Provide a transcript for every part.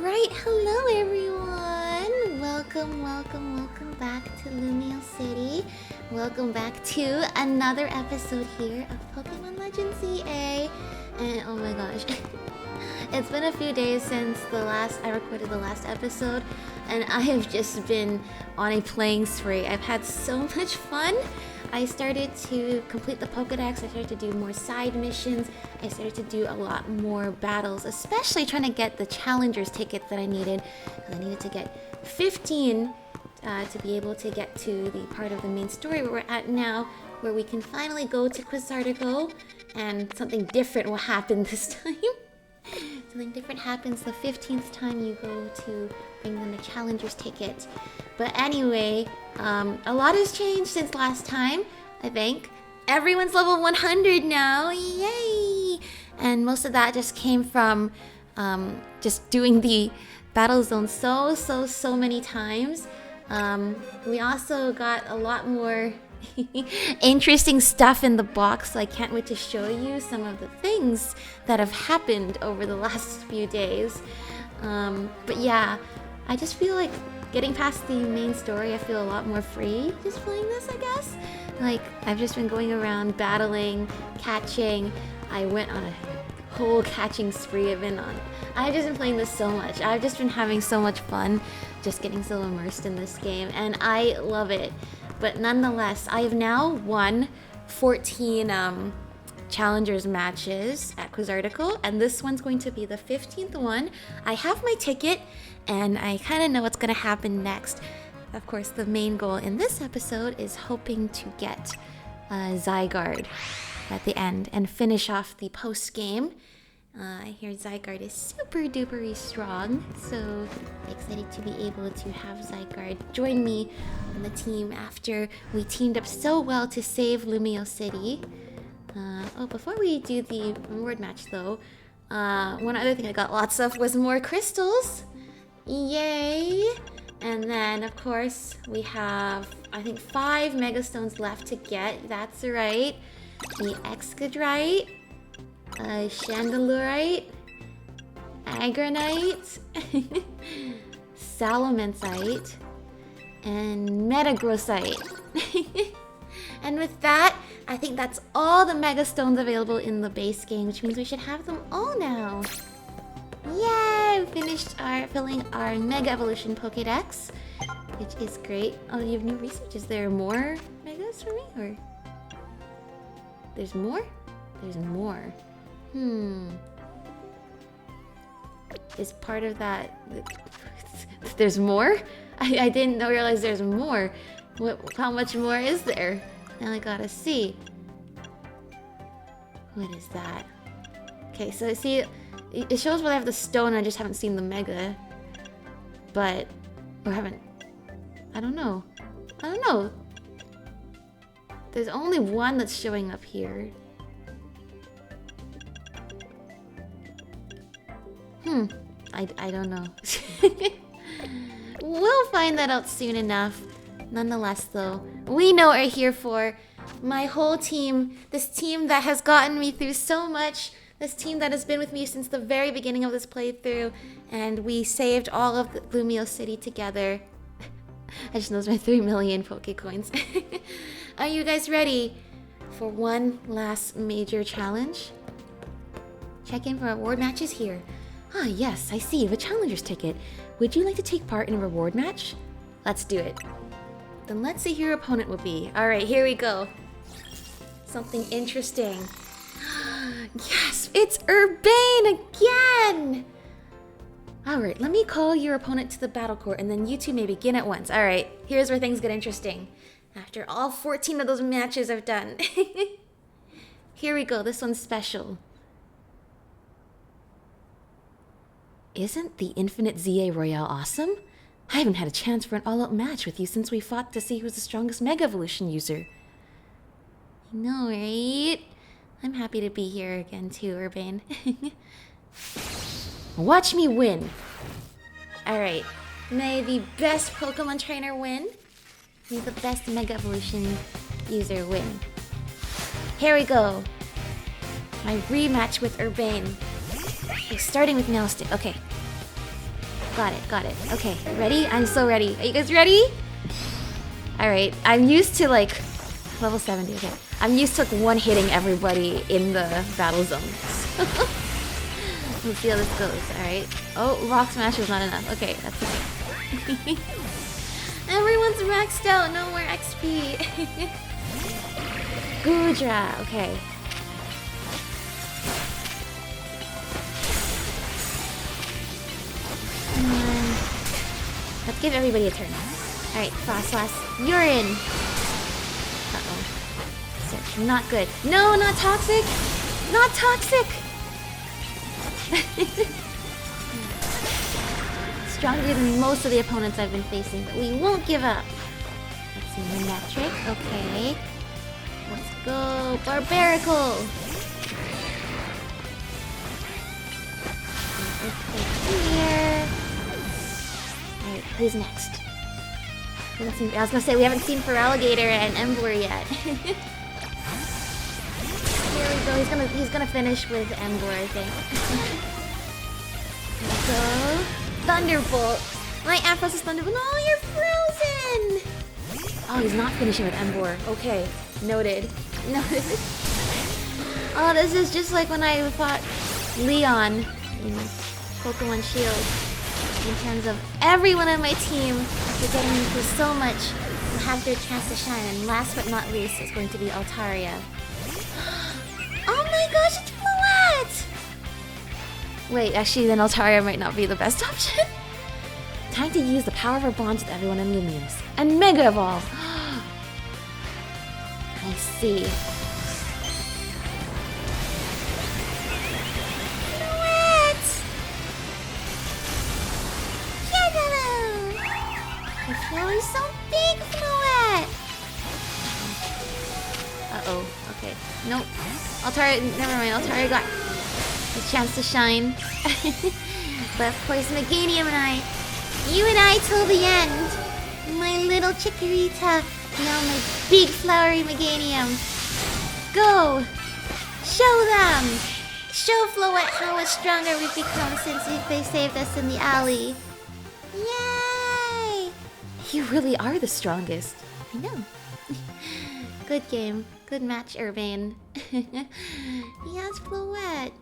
Alright, hello everyone! Welcome back to Lumio City. Welcome back to another episode here of Pokemon Legends ZA. And oh my gosh, it's been a few days since I recorded the last episode, and I have just been on a playing spree. I've had so much fun. I started to complete the Pokédex, I started to do more side missions, I started to do a lot more battles, especially trying to get the Challengers tickets that I needed. I needed to get 15 to be able to get to the part of the main story where we're at now, where we can finally go to Zygarde, and something different will happen this time. Something different happens the 15th time you go to bring them a Challenger's ticket. But anyway, a lot has changed since last time, I think. Everyone's level 100 now, yay! And most of that just came from just doing the battle zone so many times. We also got a lot more interesting stuff in the box, so I can't wait to show you some of the things that have happened over the last few days. But yeah, I just feel like getting past the main story, I feel a lot more free just playing this, I guess. Like, I've just been going around battling, catching. I went on a whole catching spree. I've just been playing this so much. I've just been having so much fun just getting so immersed in this game, and I love it. But nonetheless, I have now won 14 Challengers matches at Zygarde, and this one's going to be the 15th one. I have my ticket, and I kind of know what's going to happen next. Of course, the main goal in this episode is hoping to get Zygarde at the end and finish off the post-game. I hear Zygarde is super duper strong, so excited to be able to have Zygarde join me on the team after we teamed up so well to save Lumio City. Before we do the reward match though, one other thing I got lots of was more crystals. Yay! And then of course we have, I think, 5 Megastones left to get. That's right. The Excadrite, Chandelurite, Agronite, Salamencite, and Metagrossite. And with that, I think that's all the Megastones available in the base game, which means we should have them all now. Yay! We finished filling our Mega Evolution Pokédex, which is great. Oh, you have new research. Is there more Megas for me, or there's more? There's more. Is part of that? There's more? I didn't realize there's more. How much more is there? Now I gotta see. What is that? Okay, so see, it shows what I have the stone. I just haven't seen the Mega, I don't know. There's only one that's showing up here. I don't know. We'll find that out soon enough. Nonetheless though, we know what we're here for. My whole team, this team that has gotten me through so much, this team that has been with me since the very beginning of this playthrough, and we saved all of the Lumio City together. I just know those are 3 million Pokecoins. Are you guys ready for one last major challenge? Check in for reward matches here. Ah yes, I see you have a Challenger's ticket. Would you like to take part in a reward match? Let's do it. Then let's see who your opponent will be. Alright, here we go. Something interesting. Yes, it's Urbane again! Alright, let me call your opponent to the battle court, and then you two may begin at once. Alright, here's where things get interesting. After all 14 of those matches I've done. Here we go, this one's special. Isn't the Infinite ZA Royale awesome? I haven't had a chance for an all-out match with you since we fought to see who's the strongest Mega Evolution user. I know, right? I'm happy to be here again too, Urbane. Watch me win! Alright, may the best Pokemon trainer win. May the best Mega Evolution user win. Here we go! My rematch with Urbane. Okay, starting with Nailstick. Okay. got it. Okay, ready? I'm so ready. Are you guys ready? Alright, I'm used to like level 70, okay. I'm used to like one-hitting everybody in the battle zones. Let's see how this goes, alright. Oh, Rock Smash is not enough. Okay, that's okay. Everyone's maxed out, no more XP. Gudra, okay. Come on. Let's give everybody a turn. Alright, Frostlass, you're in. Uh-oh. Search, not good. No, not toxic! Not toxic! Stronger than most of the opponents I've been facing, but we won't give up. Let's see, Manectric, okay. Let's go, Barbarical! Here. Alright, who's next? I was gonna say, we haven't seen Feraligatr and Emboar yet. Here we go, he's gonna finish with Emboar, I think. Here we go. Thunderbolt! My Aphros is Thunderbolt. No, you're frozen! Oh, he's not finishing with Emboar. Okay, noted. Noted. Oh, this is just like when I fought Leon in Pokemon Shield. In terms of everyone on my team, they're getting into so much to have their chance to shine. And last but not least is going to be Altaria. Oh my gosh, it's Floette! Wait, actually, then Altaria might not be the best option. Time to use the power of our bonds with everyone in Lumiose. And Mega Evolve! I see. Flowe's so big, Floette! Uh-oh, okay. Nope. Altaria, never mind, Altaria got his chance to shine. But of course, Meganium and I, you and I till the end. My little Chikorita, now my big flowery Meganium. Go! Show them! Show Floette how much stronger we've become since they saved us in the alley. Yay! You really are the strongest. I know. Good game. Good match, Urbane. Yes, Floette.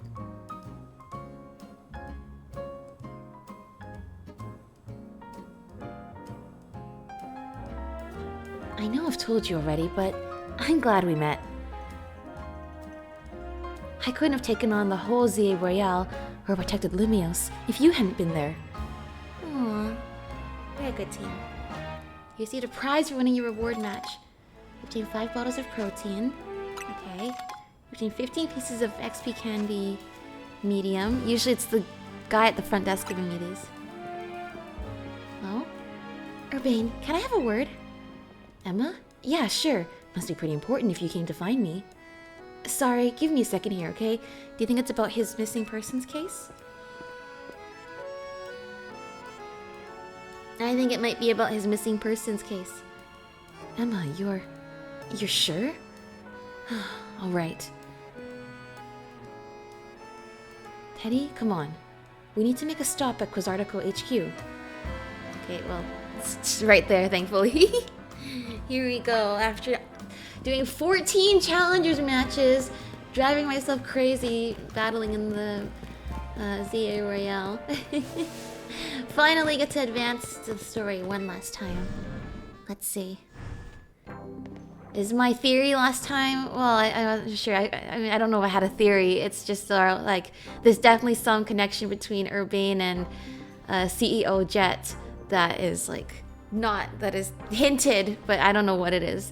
I know I've told you already, but I'm glad we met. I couldn't have taken on the whole ZA Royale or protected Lumiose if you hadn't been there. Aww. We're a good team. You received a prize for winning your reward match. You obtained 5 bottles of protein. Okay. You obtained 15 pieces of XP candy medium. Usually it's the guy at the front desk giving me these. Oh? Urbane, can I have a word? Emma? Yeah, sure. Must be pretty important if you came to find me. Sorry, give me a second here, okay? Do you think it's about his missing persons case? I think it might be about his missing persons case. Emma, you're sure? All right. Teddy, come on. We need to make a stop at Quasartico HQ. Okay, well, it's right there, thankfully. Here we go. After doing 14 challengers matches, driving myself crazy, battling in the ZA Royale. Finally get to advance the story one last time. Let's see. Is my theory last time? Well, I'm not sure. I mean, I don't know if I had a theory. It's just like there's definitely some connection between Urbane and CEO Jet that is like that is hinted, but I don't know what it is.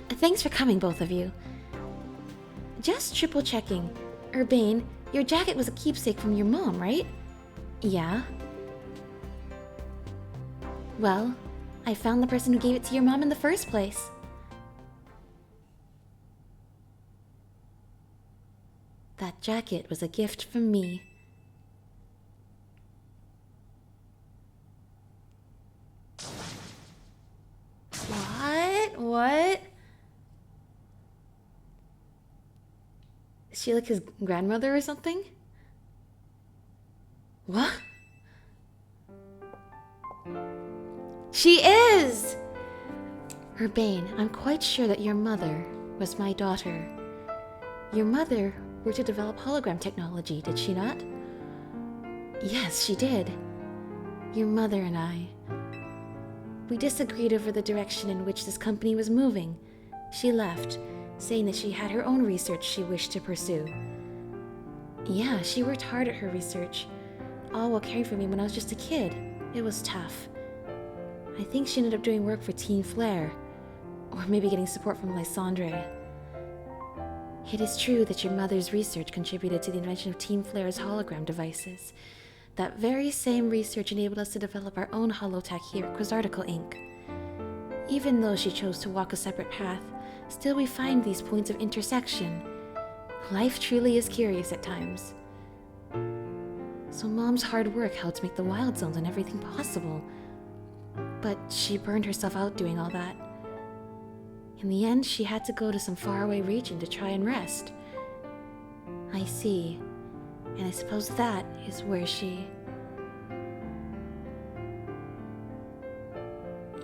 Thanks for coming, both of you. Just triple checking. Urbane, your jacket was a keepsake from your mom, right? Yeah. Well, I found the person who gave it to your mom in the first place. That jacket was a gift from me. What? Is she like his grandmother or something? What? She is! Urbane, I'm quite sure that your mother was my daughter. Your mother were to develop hologram technology, did she not? Yes, she did. Your mother and I. We disagreed over the direction in which this company was moving. She left, saying that she had her own research she wished to pursue. Yeah, she worked hard at her research, all while caring for me when I was just a kid. It was tough. I think she ended up doing work for Team Flare, or maybe getting support from Lysandre. It is true that your mother's research contributed to the invention of Team Flare's hologram devices. That very same research enabled us to develop our own holotech here at Zygarde Inc. Even though she chose to walk a separate path, still we find these points of intersection. Life truly is curious at times. So Mom's hard work helped make the wild zones and everything possible. But she burned herself out doing all that. In the end, she had to go to some faraway region to try and rest. I see. And I suppose that is where she...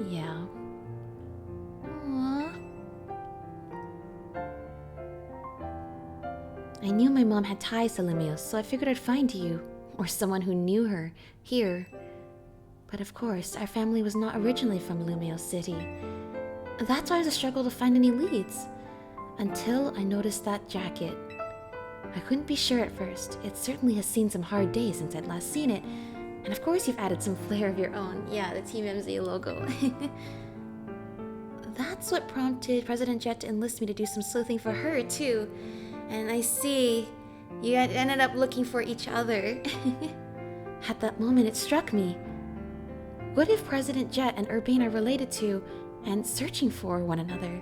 Yeah. Aww. I knew my mom had ties to Lumiose, so I figured I'd find you, or someone who knew her, here. But of course, our family was not originally from Lumiose City. That's why it was a struggle to find any leads. Until I noticed that jacket. I couldn't be sure at first. It certainly has seen some hard days since I'd last seen it. And of course you've added some flair of your own. Yeah, the Team MZ logo. That's what prompted President Jet to enlist me to do some sleuthing for her, too. And I see you had ended up looking for each other. At that moment, it struck me. What if President Jet and Urbane are related to and searching for one another?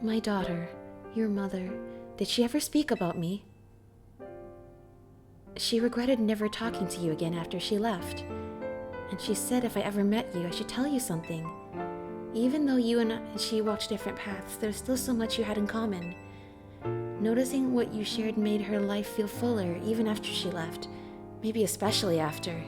My daughter, your mother, did she ever speak about me? She regretted never talking to you again after she left. And she said if I ever met you, I should tell you something. Even though you and she walked different paths, there's still so much you had in common. Noticing what you shared made her life feel fuller even after she left. Maybe especially after.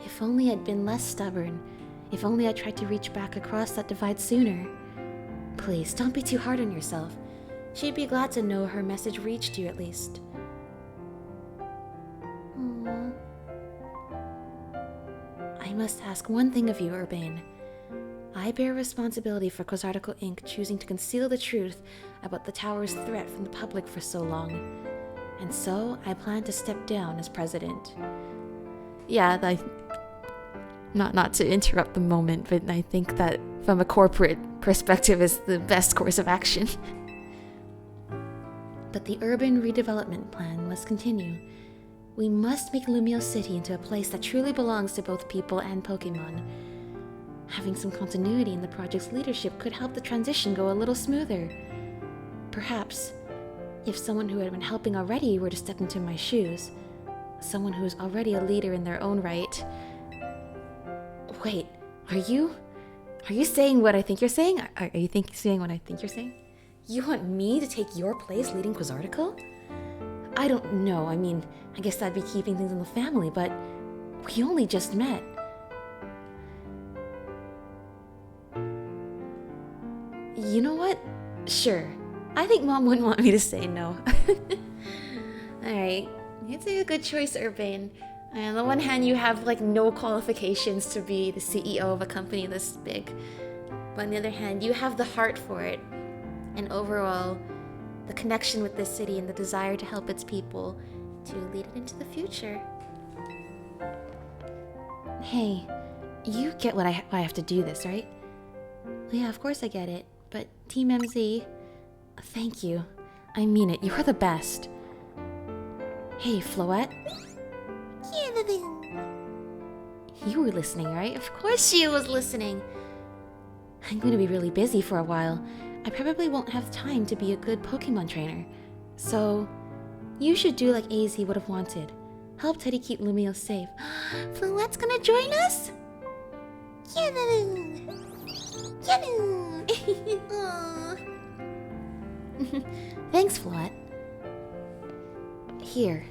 If only I'd been less stubborn. If only I tried to reach back across that divide sooner. Please, don't be too hard on yourself. She'd be glad to know her message reached you at least. Aww. I must ask one thing of you, Urbane. I bear responsibility for Zygarde Inc. choosing to conceal the truth about the tower's threat from the public for so long. And so, I plan to step down as president. Yeah, not to interrupt the moment, but I think that from a corporate perspective is the best course of action. But the urban redevelopment plan must continue. We must make Lumiose City into a place that truly belongs to both people and Pokémon. Having some continuity in the project's leadership could help the transition go a little smoother. Perhaps, if someone who had been helping already were to step into my shoes, someone who is already a leader in their own right. Wait, are you saying what I think you're saying? Are you saying what I think you're saying? You want me to take your place leading Zygarde? I don't know, I mean, I guess that'd be keeping things in the family, but we only just met. You know what? Sure. I think Mom wouldn't want me to say no. Alright, it's a good choice, Urbane. On the one hand, you have like no qualifications to be the CEO of a company this big. But on the other hand, you have the heart for it. And overall, the connection with this city and the desire to help its people to lead it into the future. Hey, you get why I have to do this, right? Yeah, of course I get it. But Team MZ, thank you. I mean it, you're the best. Hey, Floette. You were listening, right? Of course she was listening. I'm going to be really busy for a while. I probably won't have time to be a good Pokemon trainer. So, you should do like AZ would have wanted. Help Teddy keep Lumiose safe. Floette's gonna join us? Thanks, Floette. Here,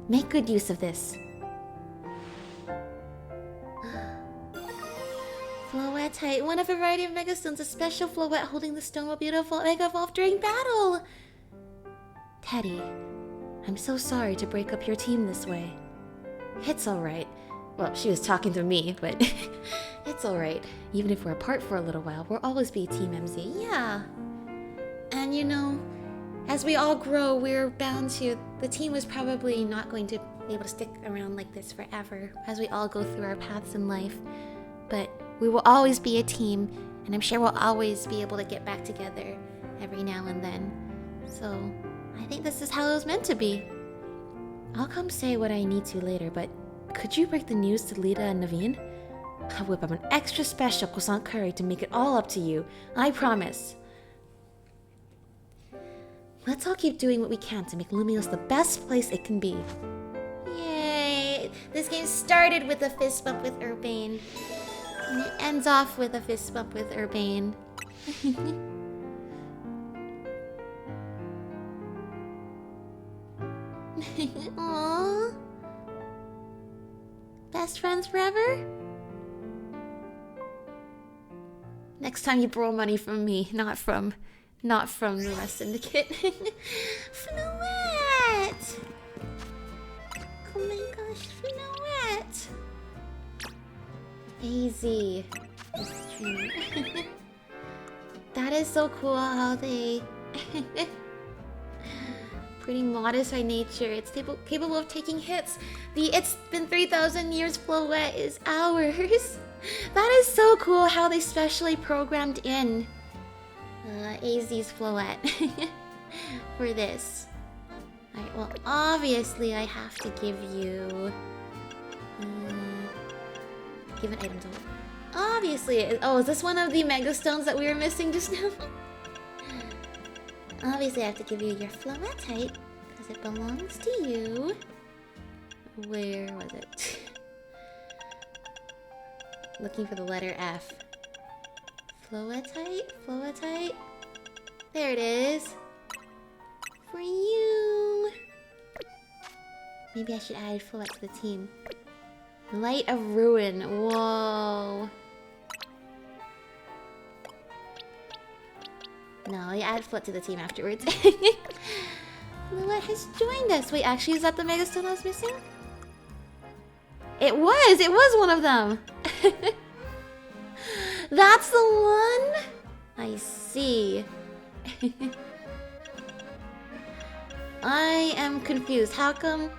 make good use of this. Floette, one of a variety of Megastones, a special Floette holding the stone will beautiful Mega Evolve during battle! Teddy, I'm so sorry to break up your team this way. It's alright. Well, she was talking to me, but it's alright. Even if we're apart for a little while, we'll always be Team MZ, yeah. And you know, as we all grow, we're bound to... The team was probably not going to be able to stick around like this forever, as we all go through our paths in life. But we will always be a team, and I'm sure we'll always be able to get back together every now and then. So, I think this is how it was meant to be. I'll come say what I need to later, but could you break the news to Lita and Naveen? I'll whip up an extra special croissant curry to make it all up to you. I promise. Let's all keep doing what we can to make Lumiose the best place it can be. Yay! This game started with a fist bump with Urbane. And it ends off with a fist bump with Urbane. Aww. Best friends forever? Next time you borrow money from me, not from the rest syndicate. Floette! Oh my gosh, Floette! AZ. That is so cool how they... Pretty modest by nature. It's capable of taking hits. The "It's been 3,000 years" Floette is ours. That is so cool how they specially programmed in AZ's Floette for this. Alright, well, obviously I have to give you... give an item total. Obviously... Oh, is this one of the Mega Stones that we were missing just now? Obviously I have to give you your Floette type, because it belongs to you. Where was it? Looking for the letter F. Floette? Floette? There it is. For you. Maybe I should add Floette to the team. Light of Ruin. Whoa. No, I add Floette to the team afterwards. Floette has joined us. Wait, actually, is that the Megastone I was missing? It was one of them. That's the one? I see. I am confused. How come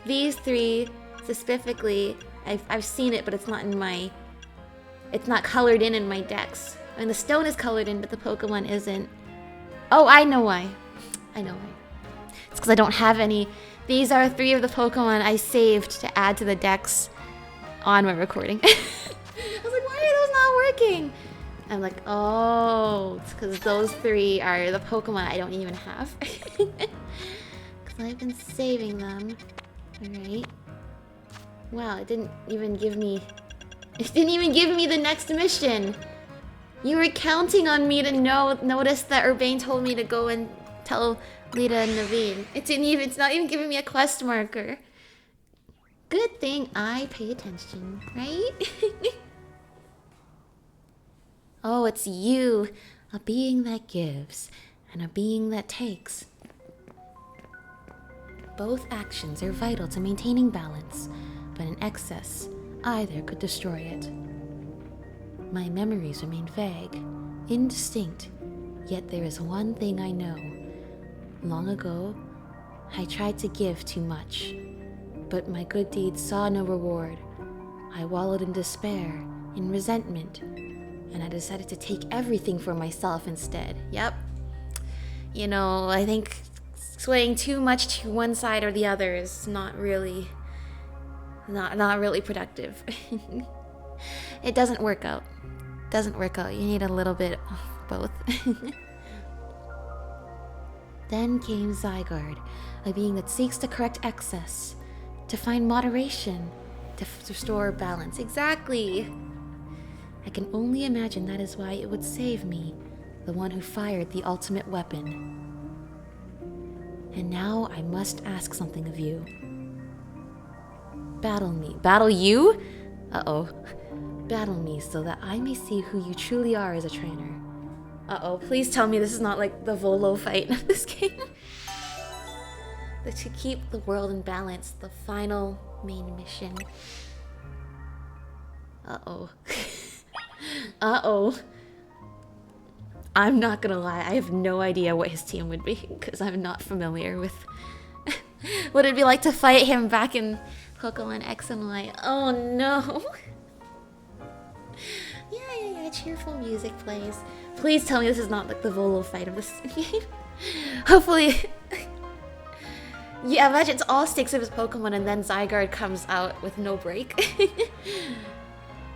these three specifically, I've seen it, but it's not in my... It's not colored in my decks. I mean, the stone is colored in, but the Pokemon isn't. Oh, I know why. I know why. It's because I don't have any. These are 3 of the Pokemon I saved to add to the decks on my recording. I was like, why are those not working? I'm like, oh, it's because those 3 are the Pokemon I don't even have. Because I've been saving them. Alright. Wow, it didn't even give me... It didn't even give me the next mission. You were counting on me to notice that Urbane told me to go and tell Lita and Naveen. It's not even giving me a quest marker. Good thing I pay attention, right? Oh, it's you. A being that gives, and a being that takes. Both actions are vital to maintaining balance, but in excess, either could destroy it. My memories remain vague, indistinct, yet there is one thing I know. Long ago, I tried to give too much, but my good deeds saw no reward. I wallowed in despair, in resentment, and I decided to take everything for myself instead. Yep. You know, I think swaying too much to one side or the other is not really productive. It doesn't work out. Doesn't work out. You need a little bit of both. Then came Zygarde, a being that seeks to correct excess, to find moderation, to restore balance. Exactly. I can only imagine that is why it would save me, the one who fired the ultimate weapon. And now I must ask something of you. Battle me. Battle you? Uh-oh. Battle me so that I may see who you truly are as a trainer. Uh-oh, please tell me this is not like the Volo fight of this game. That to keep the world in balance, the final main mission. Uh-oh. Uh-oh. I'm not gonna lie, I have no idea what his team would be, because I'm not familiar with what it'd be like to fight him back in Pokemon X and Y. Oh no. Yeah, cheerful music plays. Please tell me this is not like the Volo fight of this game. Hopefully. Yeah, imagine it's all 6 of his Pokemon and then Zygarde comes out with no break.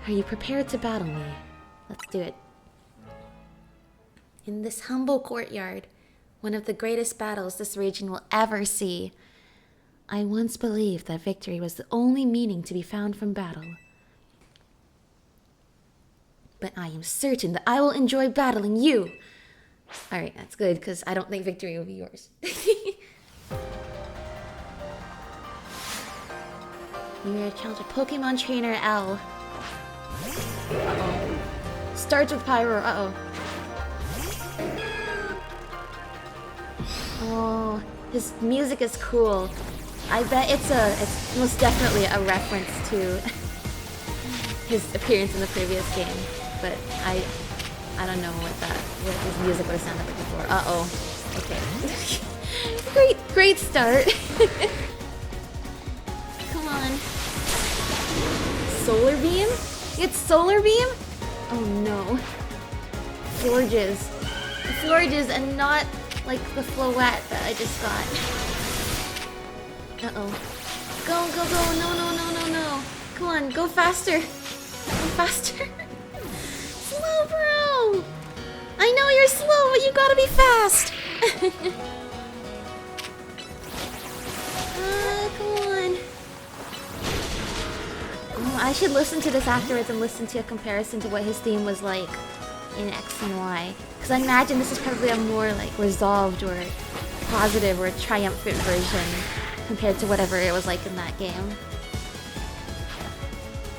Are you prepared to battle me? Let's do it. In this humble courtyard, one of the greatest battles this region will ever see, I once believed that victory was the only meaning to be found from battle. But I am certain that I will enjoy battling you. Alright, that's good, because I don't think victory will be yours. You're a challenge of Pokemon Trainer L. Uh-oh. Starts with Pyro, uh-oh. Oh, his music is cool. I bet it's most definitely a reference to his appearance in the previous game, but I don't know what his music would have sounded like before. Uh-oh. Okay. Great start. Come on. Solar Beam? It's Solar Beam? Oh no. Florges. Florges and not like the Floette that I just got. Uh-oh. Go. No. Come on, go faster. Go faster. Slow, bro. I know you're slow, but you gotta be fast. Come on. Oh, I should listen to this afterwards and listen to a comparison to what his theme was like in X and Y. Because I imagine this is probably a more like resolved or positive or triumphant version compared to whatever it was like in that game.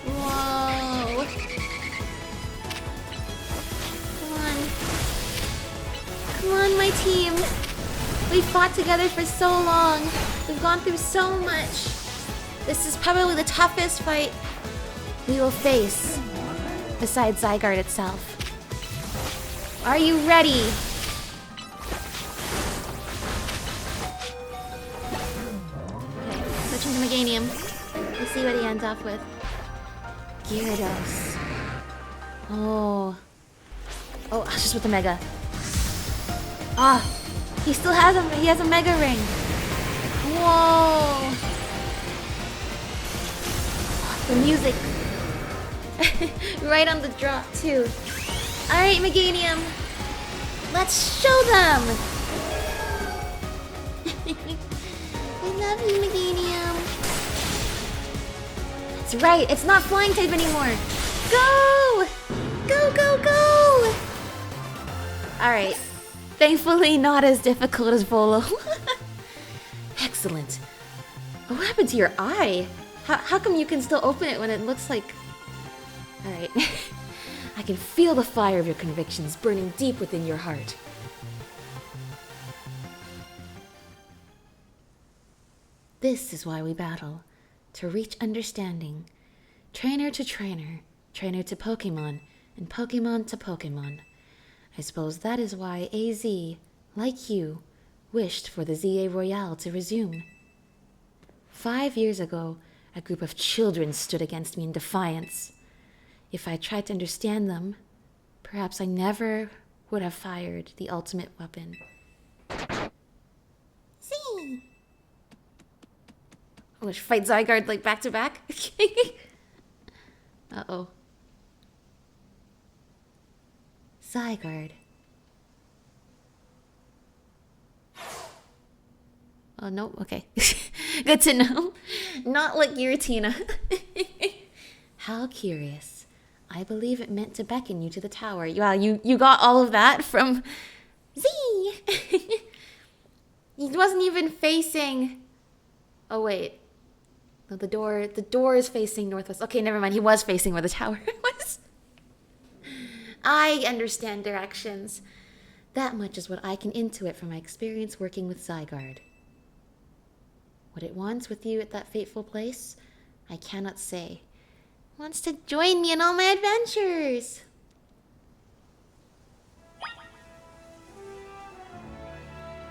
Whoa! Come on, my team! We fought together for so long. We've gone through so much. This is probably the toughest fight we will face, besides Zygarde itself. Are you ready? Okay, switching to Meganium. Let's see what he ends up with. Gyarados. Oh, just with the Mega. Ah, he still has he has a Mega Ring. Whoa. Oh, the music. Right on the drop too. Alright, Meganium. Let's show them! I love you, Meganium. That's right, it's not flying type anymore. Go! Go! Alright. Thankfully not as difficult as Volo. Excellent. What happened to your eye? How come you can still open it when it looks like... Alright. I can feel the fire of your convictions burning deep within your heart. This is why we battle. To reach understanding. Trainer to trainer. Trainer to Pokémon. And Pokémon to Pokémon. I suppose that is why AZ, like you, wished for the ZA Royale to resume. 5 years ago, a group of children stood against me in defiance. If I tried to understand them, perhaps I never would have fired the ultimate weapon. See. I'm gonna fight Zygarde like back to back. Uh-oh. Zygarde. Oh, no? Okay. Good to know. Not like Giratina. How curious. I believe it meant to beckon you to the tower. Wow, you got all of that from Z. He wasn't even facing... Oh, wait. No, the door is facing northwest. Okay, never mind. He was facing where the tower was. I understand directions. That much is what I can intuit from my experience working with Zygarde. What it wants with you at that fateful place, I cannot say. It wants to join me in all my adventures.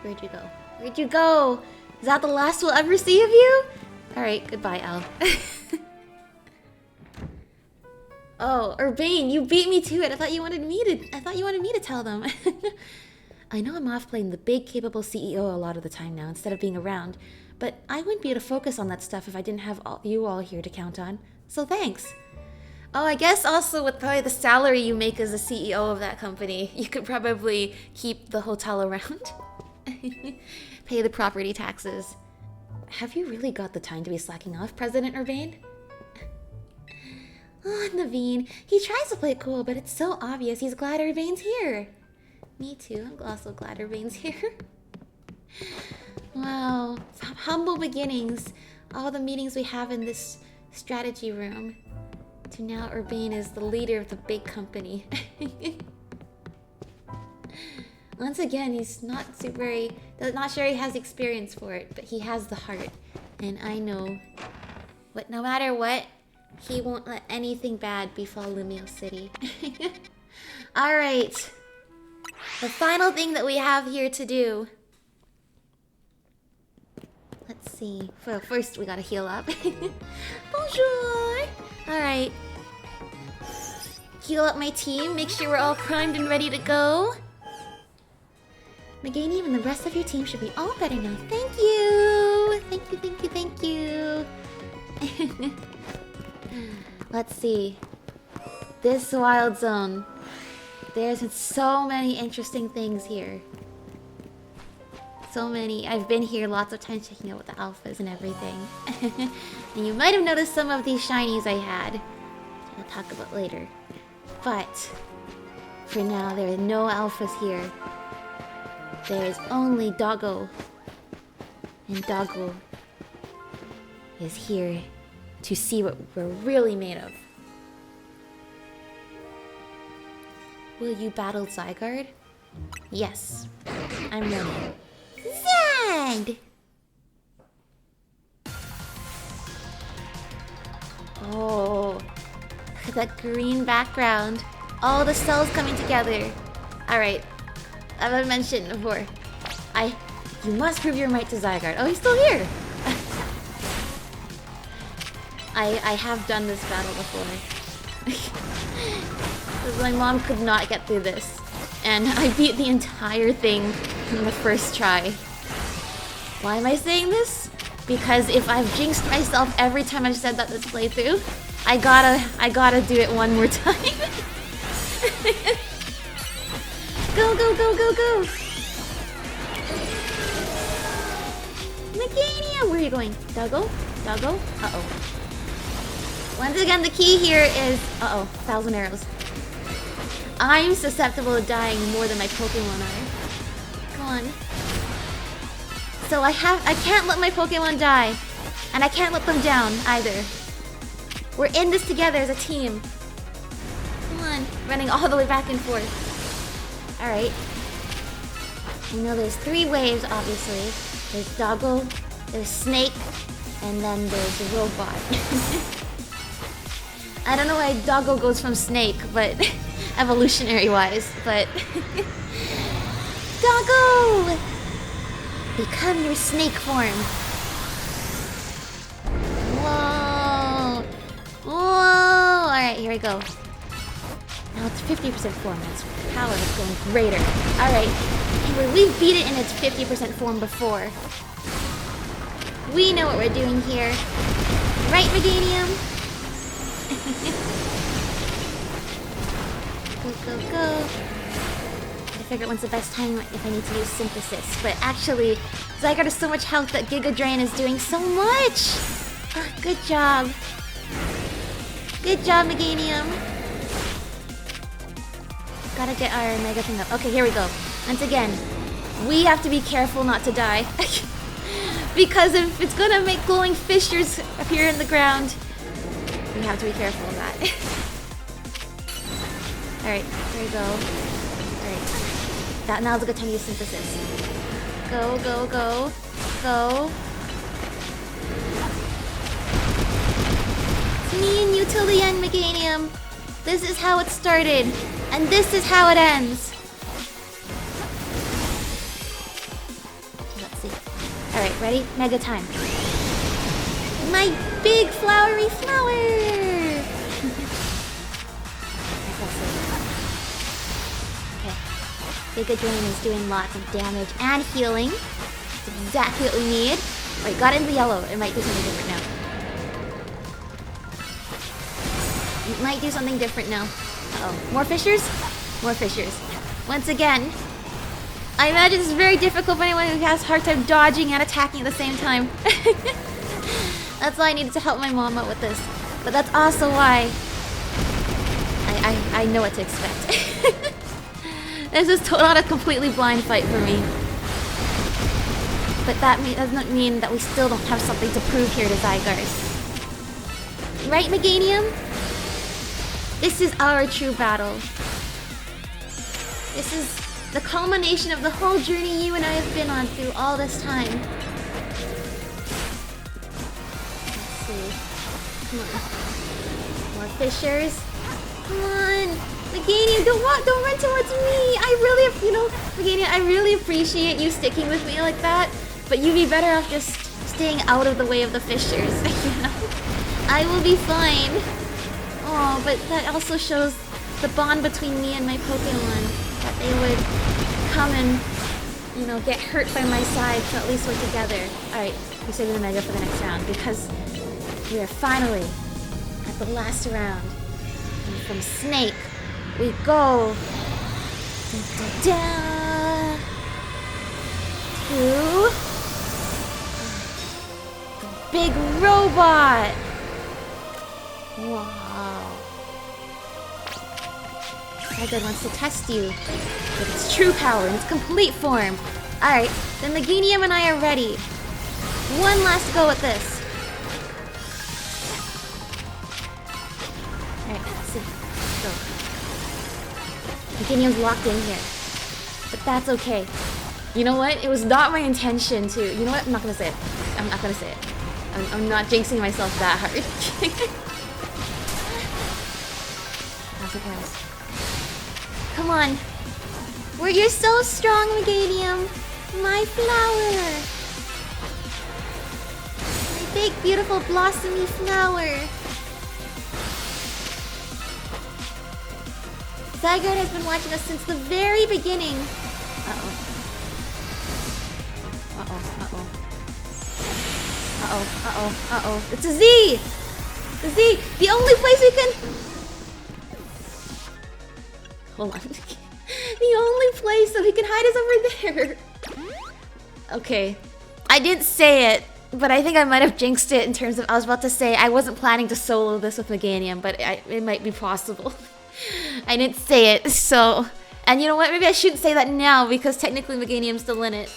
Where'd you go? Where'd you go? Is that the last we'll ever see of you? Alright, goodbye, Al. Oh, Urbane, you beat me to it. I thought you wanted me to tell them. I know I'm off playing the big, capable CEO a lot of the time now instead of being around, but I wouldn't be able to focus on that stuff if I didn't have you all here to count on. So thanks. Oh, I guess also with probably the salary you make as a CEO of that company, you could probably keep the hotel around. Pay the property taxes. Have you really got the time to be slacking off, President Urbane? Oh, Naveen. He tries to play it cool, but it's so obvious he's glad Urbane's here. Me too. I'm also glad Urbane's here. Wow. From humble beginnings, all the meetings we have in this strategy room, to now Urbane is the leader of the big company. Once again, he's not sure he has the experience for it, but he has the heart. And I know, no matter what, he won't let anything bad befall Lumiose City. Alright. The final thing that we have here to do. Let's see. Well, first we gotta heal up. Bonjour! Alright. Heal up my team, make sure we're all primed and ready to go. Meganium and the rest of your team should be all better now. Thank you! Thank you, thank you, thank you. Let's see. This wild zone. There's so many interesting things here. So many. I've been here lots of times checking out what the alphas and everything. And you might have noticed some of these shinies I had, which I'll talk about later. But for now, there are no alphas here. There is only Doggo. And Doggo is here to see what we're really made of. Will you battle Zygarde? Yes, I'm ready. Zand! Oh, look at that green background. All the cells coming together. Alright, as I mentioned before, you must prove your might to Zygarde. Oh, he's still here! I have done this battle before. My mom could not get through this. And I beat the entire thing in the first try. Why am I saying this? Because if I've jinxed myself every time I've said that this playthrough, I gotta do it one more time. Go, go, go, go, go! Meganium! Where are you going? Doggo? Doggo? Uh-oh. Once again, the key here is... Uh-oh, 1,000 arrows. I'm susceptible to dying more than my Pokemon are. Come on. So I can't let my Pokemon die. And I can't let them down, either. We're in this together as a team. Come on. Running all the way back and forth. Alright. You know there's 3 waves, obviously. There's Doggo, there's Snake, and then there's the robot. I don't know why Doggo goes from Snake, but evolutionary-wise, but... Doggo! Become your snake form. Whoa! Whoa! Alright, here we go. Now it's 50% form, its power is going greater. Alright, anyway, we've beat it in its 50% form before. We know what we're doing here. Right, Meganium? Go, go, go. I figured when's the best time if I need to use Synthesis. But actually, Zygarde has so much health that Giga Drain is doing so much! Oh, good job. Good job, Meganium. Gotta get our Mega thing up. Okay, here we go. Once again, we have to be careful not to die. Because if it's gonna make glowing fissures appear in the ground, we have to be careful of that. Alright, there we go. Alright. Now's a good time to use synthesis. Go, go, go. Go. It's me and you till the end, Meganium. This is how it started, and this is how it ends. Let's see. Alright, ready? Mega time. My big flowery flower! Okay. Giga Drain is doing lots of damage and healing. That's exactly what we need. Alright, got into the yellow. It might do something different now. It might do something different now. Uh-oh. More fissures? More fissures. Once again, I imagine this is very difficult for anyone who has a hard time dodging and attacking at the same time. That's why I needed to help my mom out with this. But that's also why I know what to expect. This is not a completely blind fight for me. But that doesn't mean that we still don't have something to prove here to Zygarde. Right, Meganium? This is our true battle. This is the culmination of the whole journey you and I have been on through all this time. Let's see. Come on. More fissures. Come on. Meganium, don't run towards me. Meganium, I really appreciate you sticking with me like that, but you'd be better off just staying out of the way of the fissures. You know? I will be fine. Oh, but that also shows the bond between me and my Pokemon. That they would come and, get hurt by my side, so at least we're together. Alright, we're saving the Mega for the next round, because we are finally at the last round. And from Snake, we go to the big robot. Wow. Zygarde wants to test you with its true power in its complete form. Alright, then Meganium and I are ready. One last go at this. Alright, let's see. Let's go. Meganium's locked in here. But that's okay. You know what? It was not my intention to... You know what? I'm not gonna say it. I'm not gonna say it. I'm not jinxing myself that hard. Come on. You're so strong, Meganium. My flower. My big, beautiful, blossomy flower. Zygarde has been watching us since the very beginning. Uh-oh. Uh-oh, uh-oh. Uh-oh, uh-oh, uh-oh. It's a Z! The Z! The only place we can... Hold on. The only place that we can hide is over there. Okay. I didn't say it, but I think I might have jinxed it in terms of... I was about to say I wasn't planning to solo this with Meganium, but it might be possible. I didn't say it, so... And you know what? Maybe I shouldn't say that now, because technically Meganium's still in it.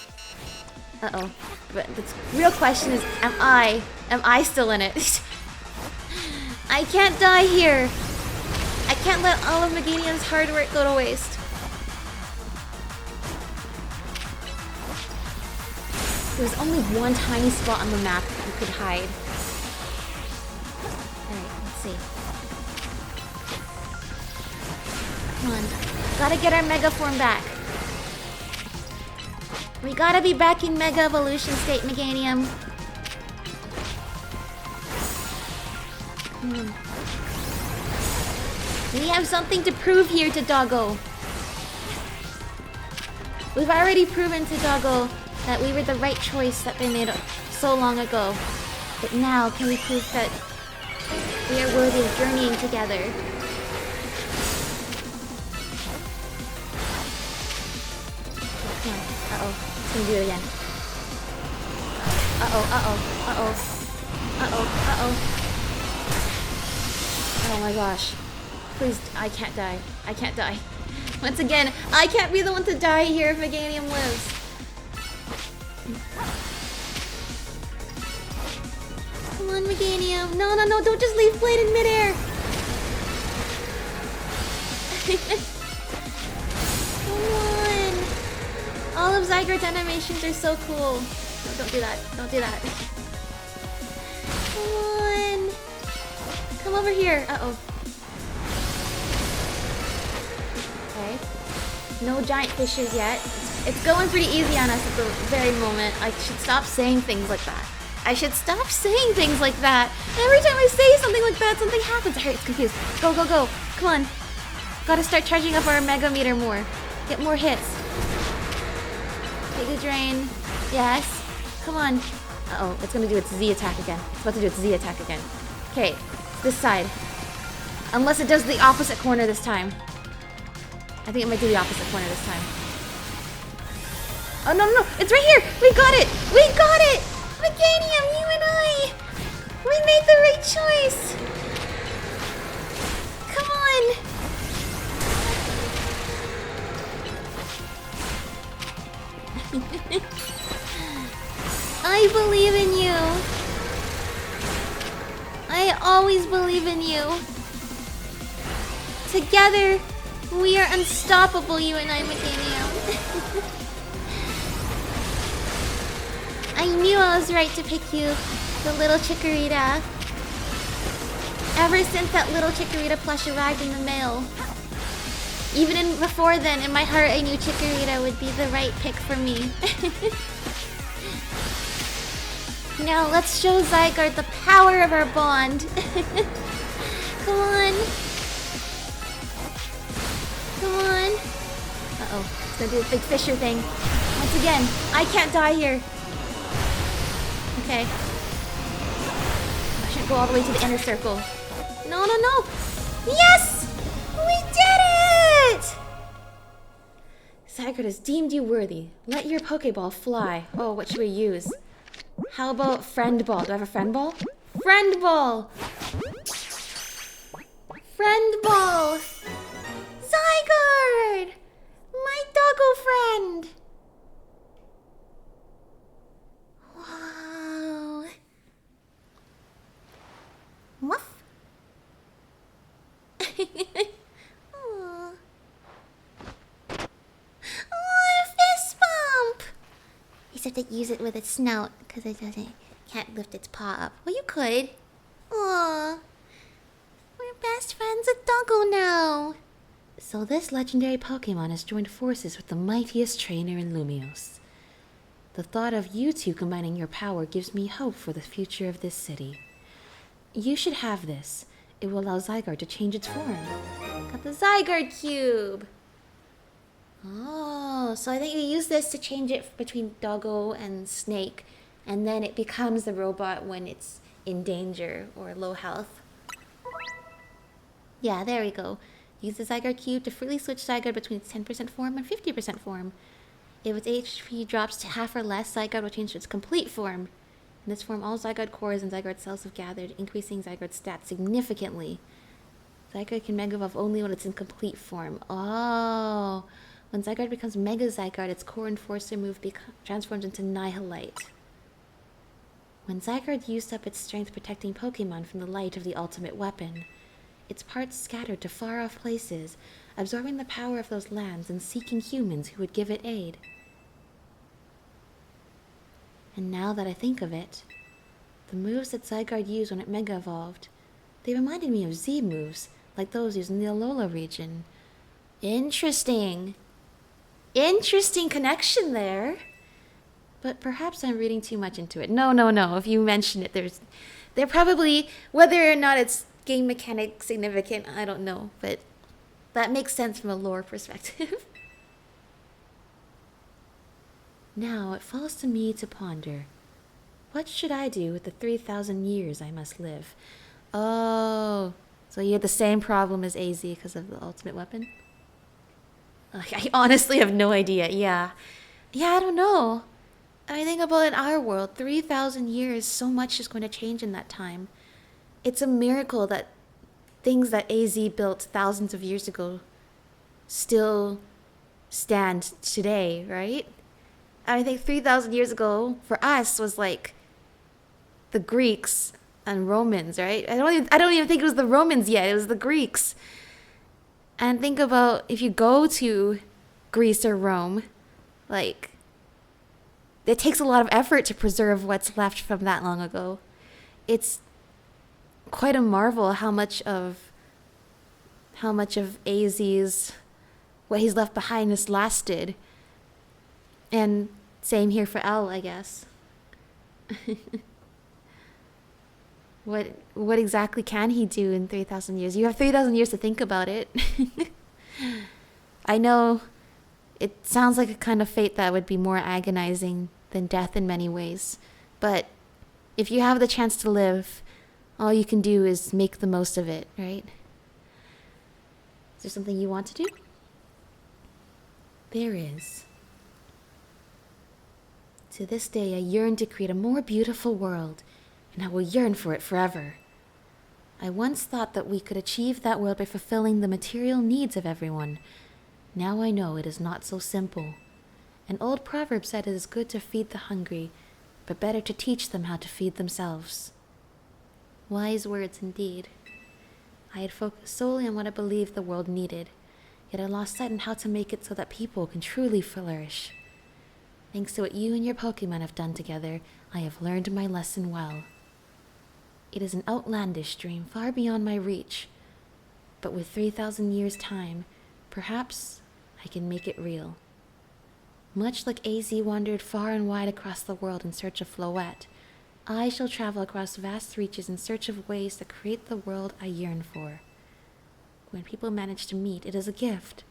Uh-oh. But the real question is, am I still in it? I can't die here. I can't let all of Meganium's hard work go to waste. There's only one tiny spot on the map that you could hide. Alright, let's see. Come on. Gotta get our Mega form back. We gotta be back in Mega Evolution state, Meganium. Come on. We have something to prove here to Doggo. We've already proven to Doggo that we were the right choice that they made so long ago. But now, can we prove that we are worthy of journeying together? Come on. Uh-oh. It's gonna do it again. Uh-oh, uh-oh, uh-oh. Uh-oh, uh-oh. Oh my gosh. Please, I can't die. I can't die. Once again, I can't be the one to die here if Meganium lives. Come on, Meganium. No, no, no, don't just leave Blade in midair. Come on. All of Zygarde's animations are so cool. No, don't do that. Don't do that. Come on. Come over here. Uh-oh. Okay. No giant fishes yet. It's going pretty easy on us at the very moment. I should stop saying things like that. I should stop saying things like that. Every time I say something like that, something happens. Alright, it's confused. Go, go, go. Come on. Gotta start charging up our Mega Meter more. Get more hits. Take a drain. Yes. Come on. Uh-oh, it's gonna do its Z attack again. It's about to do its Z attack again. Okay, this side. Unless it does the opposite corner this time. I think it might do the opposite corner this time. Oh, no, no, no. It's right here. We got it. We got it. Meganium, you and I. We made the right choice. Come on. I believe in you. I always believe in you. Together, we are unstoppable, you and I, Meganium. I knew I was right to pick you, the little Chikorita. Ever since that little Chikorita plush arrived in the mail. Even before then, in my heart, I knew Chikorita would be the right pick for me. Now, let's show Zygarde the power of our bond. Come on. Come on. Uh-oh. It's gonna do a big Fisher thing. Once again, I can't die here. Okay. I should go all the way to the inner circle. No, no, no! Yes! We did it! Zygarde has deemed you worthy. Let your Pokeball fly. Oh, what should we use? How about Friend Ball? Do I have a Friend Ball? Friend Ball! Friend Ball! Zygarde! My doggo friend! Wow. Woof. Aw. Oh, a fist bump! You have to use it with its snout because it can't lift its paw up. Well, you could. Aw. We're best friends with Doggo now. So this legendary Pokemon has joined forces with the mightiest trainer in Lumiose. The thought of you two combining your power gives me hope for the future of this city. You should have this. It will allow Zygarde to change its form. Got the Zygarde cube. Oh, so I think you use this to change it between Doggo and Snake, and then it becomes the robot when it's in danger or low health. Yeah, there we go. Use the Zygarde cube to freely switch Zygarde between its 10% form and 50% form. If its HP drops to half or less, Zygarde will change to its complete form. In this form, all Zygarde cores and Zygarde cells have gathered, increasing Zygarde's stats significantly. Zygarde can Mega Evolve only when it's in complete form. Oh! When Zygarde becomes Mega Zygarde, its core enforcer move transforms into Nihilite. When Zygarde used up its strength protecting Pokemon from the light of the ultimate weapon, its parts scattered to far-off places, absorbing the power of those lands and seeking humans who would give it aid. And now that I think of it, the moves that Zygarde used when it Mega Evolved, they reminded me of Z moves, like those used in the Alola region. Interesting. Interesting connection there. But perhaps I'm reading too much into it. No, no, no. If you mention it, they're probably, whether or not it's game mechanic significant, I don't know, but that makes sense from a lore perspective. Now it falls to me to ponder. What should I do with the 3,000 years I must live? Oh, so you had the same problem as AZ because of the ultimate weapon? I honestly have no idea. Yeah, I don't know. I think about in our world, 3,000 years, so much is going to change in that time. It's a miracle that things that AZ built thousands of years ago still stand today, right? I think 3,000 years ago for us was like the Greeks and Romans, right? I don't even think it was the Romans yet. It was the Greeks. And think about if you go to Greece or Rome, like it takes a lot of effort to preserve what's left from that long ago. It's quite a marvel how much of AZ's what he's left behind has lasted. And same here for L, I guess. What exactly can he do in 3,000 years? You have 3,000 years to think about it. I know it sounds like a kind of fate that would be more agonizing than death in many ways. But if you have the chance to live, all you can do is make the most of it, right? Is there something you want to do? There is. To this day, I yearn to create a more beautiful world, and I will yearn for it forever. I once thought that we could achieve that world by fulfilling the material needs of everyone. Now I know it is not so simple. An old proverb said it is good to feed the hungry, but better to teach them how to feed themselves. Wise words indeed. I had focused solely on what I believed the world needed, yet I lost sight on how to make it so that people can truly flourish. Thanks to what you and your Pokémon have done together, I have learned my lesson well. It is an outlandish dream far beyond my reach, but with 3,000 years' time, perhaps I can make it real. Much like AZ wandered far and wide across the world in search of Floette, I shall travel across vast reaches in search of ways to create the world I yearn for. When people manage to meet, it is a gift.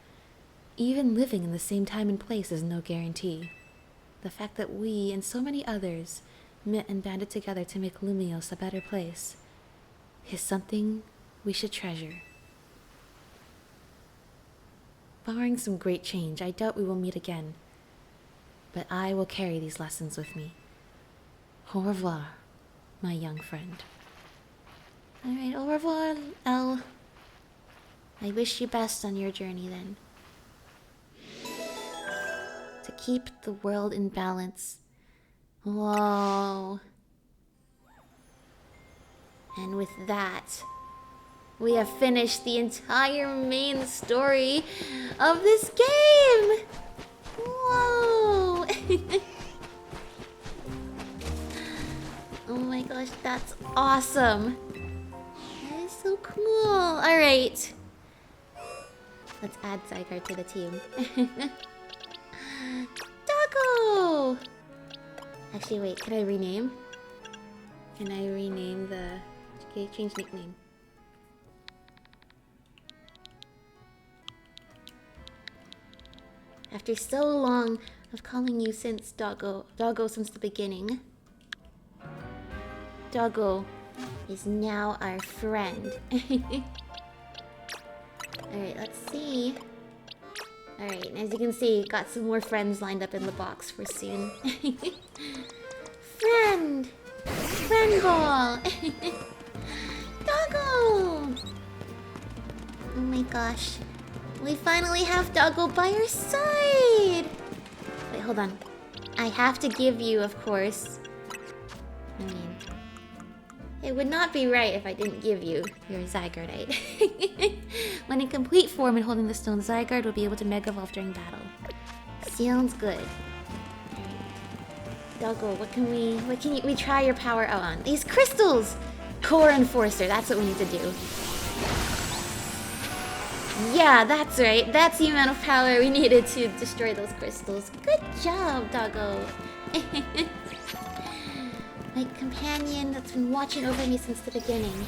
Even living in the same time and place is no guarantee. The fact that we and so many others met and banded together to make Lumiose a better place is something we should treasure. Barring some great change, I doubt we will meet again. But I will carry these lessons with me. Au revoir, my young friend. Alright, au revoir, Elle. I wish you best on your journey then. To keep the world in balance. Whoa. And with that, we have finished the entire main story of this game! Whoa! Oh my gosh, that's awesome! That is so cool! Alright. Let's add Zygarde to the team. Doggo! Actually, wait, can I rename? Can I rename the... Okay, change nickname. After so long of calling you since Doggo since the beginning, Doggo is now our friend. Alright, let's see. Alright, as you can see, got some more friends lined up in the box for soon. Friend! Friend ball! Doggo! Oh my gosh. We finally have Doggo by our side! Wait, hold on. I have to give you, of course. I mean, it would not be right if I didn't give you your Zygarde. When in complete form and holding the stone, Zygarde will be able to Mega Evolve during battle. Sounds good. Doggo, what can we try your power out on? These crystals! Core Enforcer, that's what we need to do. Yeah, that's right. That's the amount of power we needed to destroy those crystals. Good job, Doggo. My companion that's been watching over me since the beginning.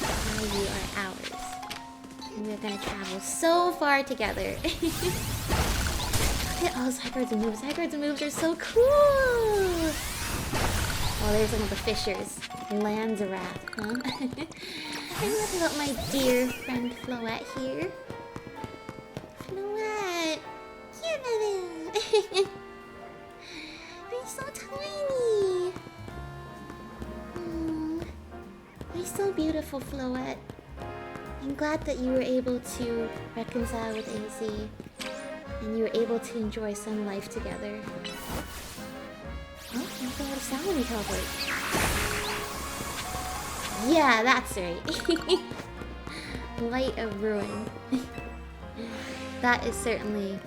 Now you are ours. And we're gonna travel so far together. Look at all Zygarde's moves. Zygarde's moves are so cool! Oh, there's one of the fishers. Land's Wrath, huh? I love about my dear friend Floette here. Floette! You're so tiny! You're so beautiful, Floette. I'm glad that you were able to reconcile with AZ. and you were able to enjoy some life together. Oh, there's a lot of sound when you teleport. Yeah, that's right. Light of Ruin. That is certainly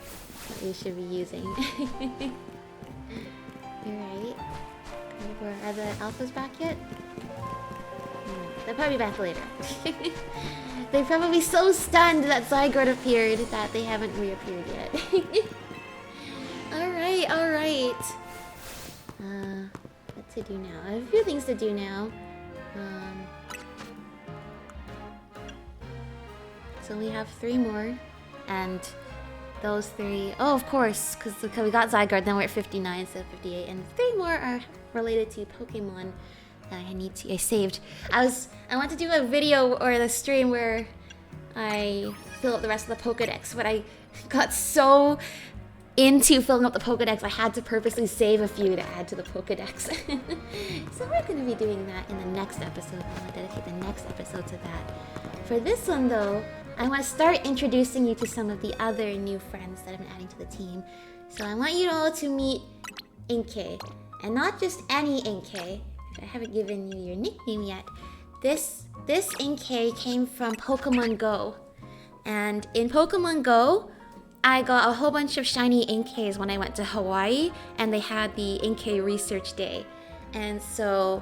what we should be using. Alright. Are the alphas back yet? No, they'll probably be back later. They're probably so stunned that Zygarde appeared that they haven't reappeared yet. Alright, alright. What to do now? I have a few things to do now. So we have 3 more, and those 3... Oh, of course, because we got Zygarde, then we're at 59 instead of 58, and 3 more are related to Pokemon that I saved. I want to do a video or the stream where I fill up the rest of the Pokedex, but I got so into filling up the Pokedex, I had to purposely save a few to add to the Pokedex. So we're going to be doing that in the next episode. I want to dedicate the next episode to that. For this one, though, I want to start introducing you to some of the other new friends that I've been adding to the team. So I want you all to meet Inkay. And not just any Inkay. I haven't given you your nickname yet. This Inkay came from Pokemon Go. And in Pokemon Go, I got a whole bunch of shiny Inkays when I went to Hawaii, and they had the Inkay Research Day. And so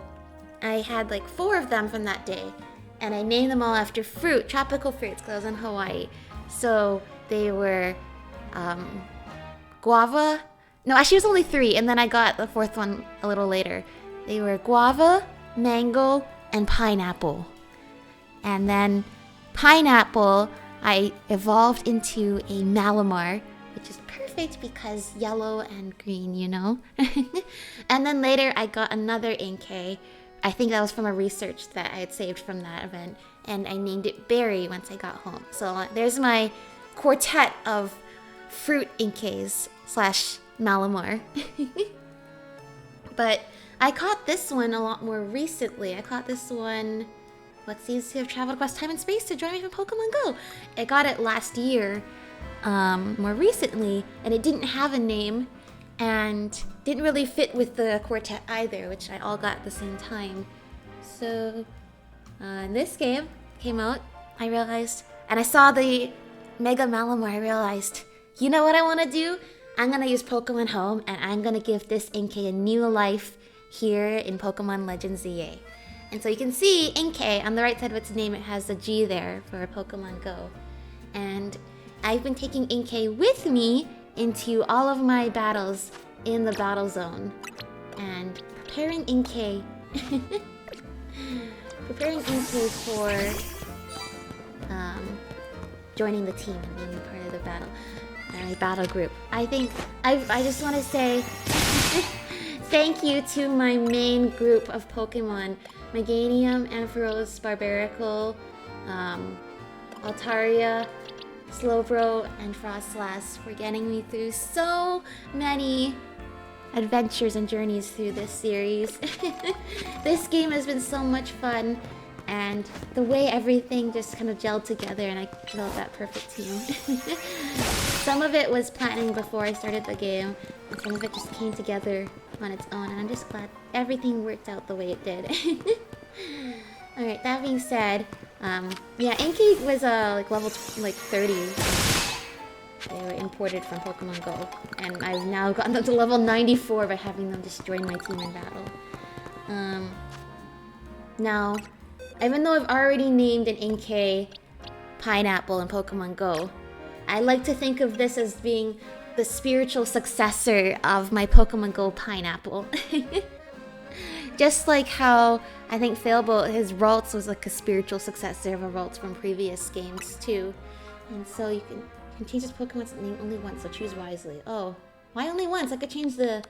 I had like 4 of them from that day. And I named them all after fruit, tropical fruits, because I was in Hawaii. So they were guava. No, actually it was only 3, and then I got the 4th one a little later. They were guava, mango, and pineapple. And then pineapple, I evolved into a Malamar, which is perfect because yellow and green, you know? And then later I got another Inkay. I think that was from a research that I had saved from that event, and I named it Berry once I got home. So there's my quartet of fruit Inkays / Malamar. But I caught this one a lot more recently. I caught this one, what seems to have traveled across time and space to join me from Pokemon Go. I got it last year, more recently, and it didn't have a name, and didn't really fit with the quartet either, which I all got at the same time. So, this game came out, I realized, and I saw the Mega Malamar, I realized, you know what I want to do? I'm going to use Pokemon Home, and I'm going to give this Inkay a new life here in Pokemon Legends ZA. And so you can see Inkay, on the right side of its name, it has a G there for Pokemon Go. And I've been taking Inkay with me into all of my battles in the battle zone and preparing Inkay for joining the team and being part of the battle group. I just want to say thank you to my main group of Pokemon, Meganium, Ampharos, Barbaracle, Altaria, Slowbro, and Frostlass for getting me through so many adventures and journeys through this series. This game has been so much fun, and the way everything just kind of gelled together, and I developed that perfect team. Some of it was planning before I started the game, and some of it just came together on its own, and I'm just glad everything worked out the way it did. Alright, that being said, yeah, Inkay was level 30. They were imported from Pokemon Go, and I've now gotten them to level 94 by having them just join my team in battle. Now, even though I've already named an Inkay Pineapple in Pokemon Go, I like to think of this as being the spiritual successor of my Pokemon Go Pineapple. Just like how I think Failbolt, his Ralts was like a spiritual successor of a Ralts from previous games too. And so you can change this Pokemon's name only once, so choose wisely. Oh, why only once? I could change the...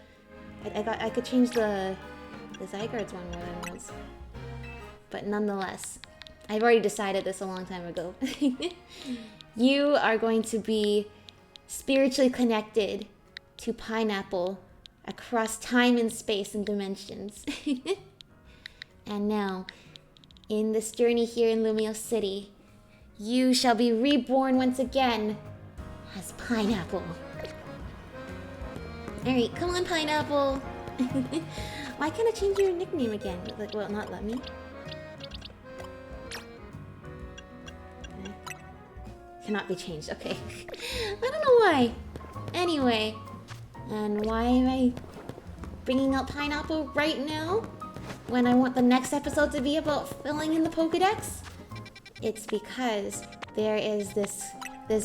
I could change the Zygarde's one more than once. But nonetheless, I've already decided this a long time ago. You are going to be spiritually connected to Pineapple across time and space and dimensions. And now, in this journey here in Lumiose City, you shall be reborn once again as Pineapple. Alright, come on, Pineapple. Why can't I change your nickname again? Like, well, not let me. Okay. Cannot be changed. Okay. I don't know why. Anyway, and why am I bringing up Pineapple right now when I want the next episode to be about filling in the Pokédex? It's because there's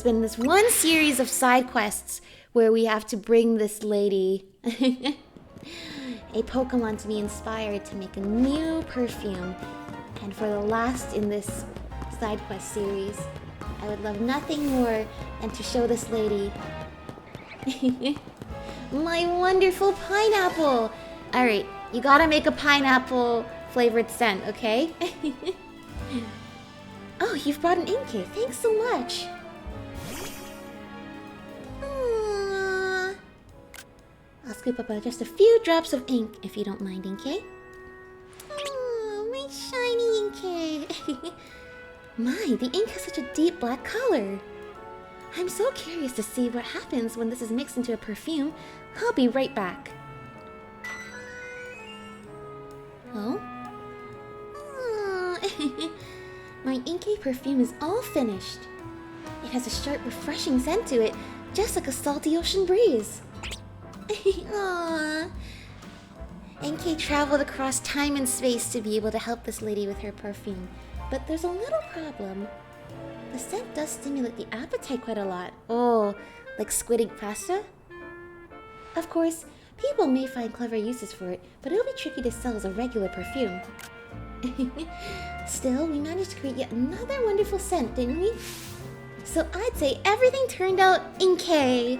been this one series of side quests where we have to bring this lady a Pokemon to be inspired to make a new perfume. And for the last in this side quest series, I would love nothing more than to show this lady my wonderful pineapple. Alright, you gotta make a pineapple flavored scent, okay? Oh, you've brought an Inkay. Thanks so much. Aww. I'll scoop up just a few drops of ink, if you don't mind, Inkay. Oh, my shiny Inkay. My, the ink has such a deep black color. I'm so curious to see what happens when this is mixed into a perfume. I'll be right back. Oh? Aww. My Inkay perfume is all finished. It has a sharp, refreshing scent to it, just like a salty ocean breeze. Aww. Inkay traveled across time and space to be able to help this lady with her perfume. But there's a little problem. The scent does stimulate the appetite quite a lot. Oh, like squid ink pasta? Of course, people may find clever uses for it, but it'll be tricky to sell as a regular perfume. Still, we managed to create yet another wonderful scent, didn't we? So I'd say everything turned out Inkay.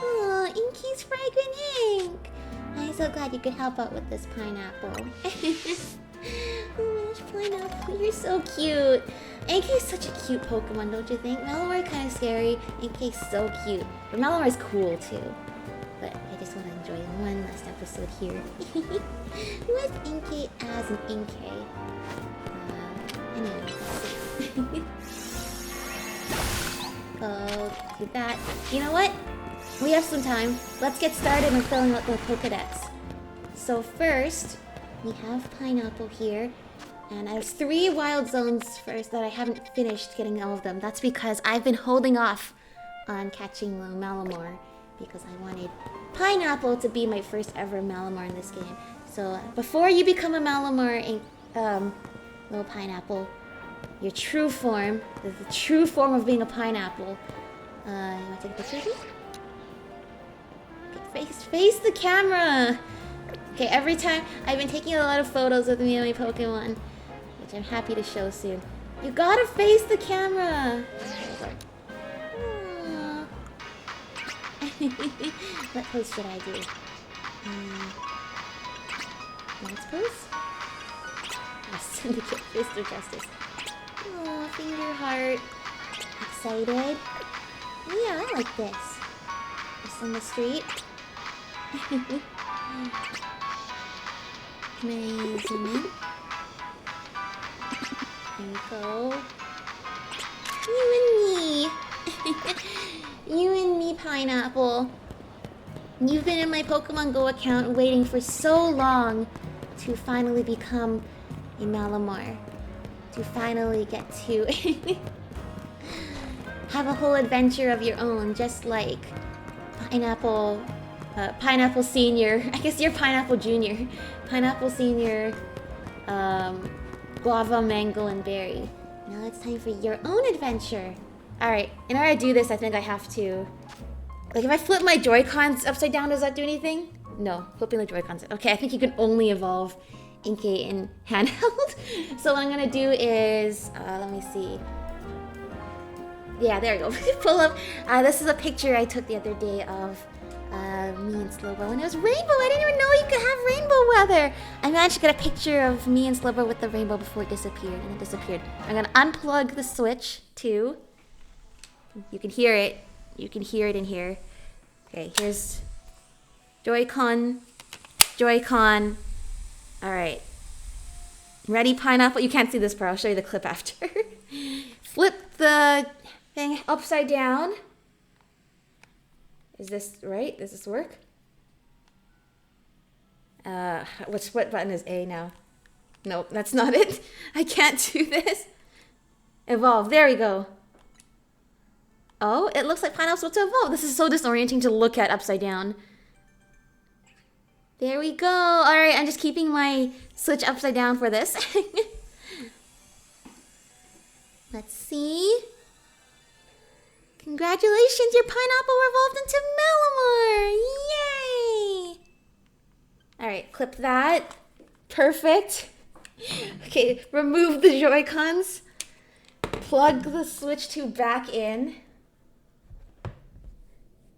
Oh, Inkay's fragrant ink. I'm so glad you could help out with this pineapple. Oh my gosh, Pineapple, you're so cute. Inkay's such a cute Pokemon, don't you think? Malamar kind of scary. Inkay's so cute. But Malamar's cool too. But I just want to enjoy one last episode here. With Inkay as an Inkay. Anyway, let's see. Oh, do that. You know what? We have some time. Let's get started on filling out the Pokédex. So first, we have Pineapple here. And I have 3 wild zones first that I haven't finished getting all of them. That's because I've been holding off on catching Malamar because I wanted Pineapple to be my first ever Malamar in this game. So before you become a Malamar, little Pineapple, your true form, the true form of being a pineapple. You want to take a picture of me? Okay, face the camera. Okay, every time I've been taking a lot of photos with me and my Pokemon, which I'm happy to show soon. You gotta face the camera. What pose should I do? Dance pose? Syndicate Fist of Justice. Oh, finger heart. Excited? Yeah, I like this. Just on the street. Can I zoom in? There we go. You and me. You and me, Pineapple. You've been in my Pokemon Go account waiting for so long to finally become a Malamar. To finally get to have a whole adventure of your own, just like Pineapple Senior. I guess you're Pineapple Junior. Pineapple Senior, Guava, Mango, and Berry. Now it's time for your own adventure. Alright, in order to do this, I think I have to... Like, if I flip my Joy-Cons upside down, does that do anything? No, flipping the Joy-Cons. Okay, I think you can only evolve Inkay in handheld. So what I'm gonna do is... let me see. Yeah, there we go. Pull up. This is a picture I took the other day of me and Slowbro, and it was rainbow. I didn't even know you could have rainbow weather. I managed to get a picture of me and Slowbro with the rainbow before it disappeared, and it disappeared. I'm gonna unplug the Switch too. You can hear it. You can hear it in here. Okay, here's Joy-Con. Joy-Con. Alright. Ready, Pineapple? You can't see this part. I'll show you the clip after. Flip the thing upside down. Is this right? Does this work? What button is A now? Nope, that's not it. I can't do this. Evolve. There we go. Oh, it looks like pineapple's supposed to evolve. This is so disorienting to look at upside down. There we go. All right, I'm just keeping my switch upside down for this. Let's see. Congratulations, your pineapple evolved into Malamar! Yay! All right, clip that. Perfect. Okay, remove the Joy-Cons. Plug the Switch 2 back in.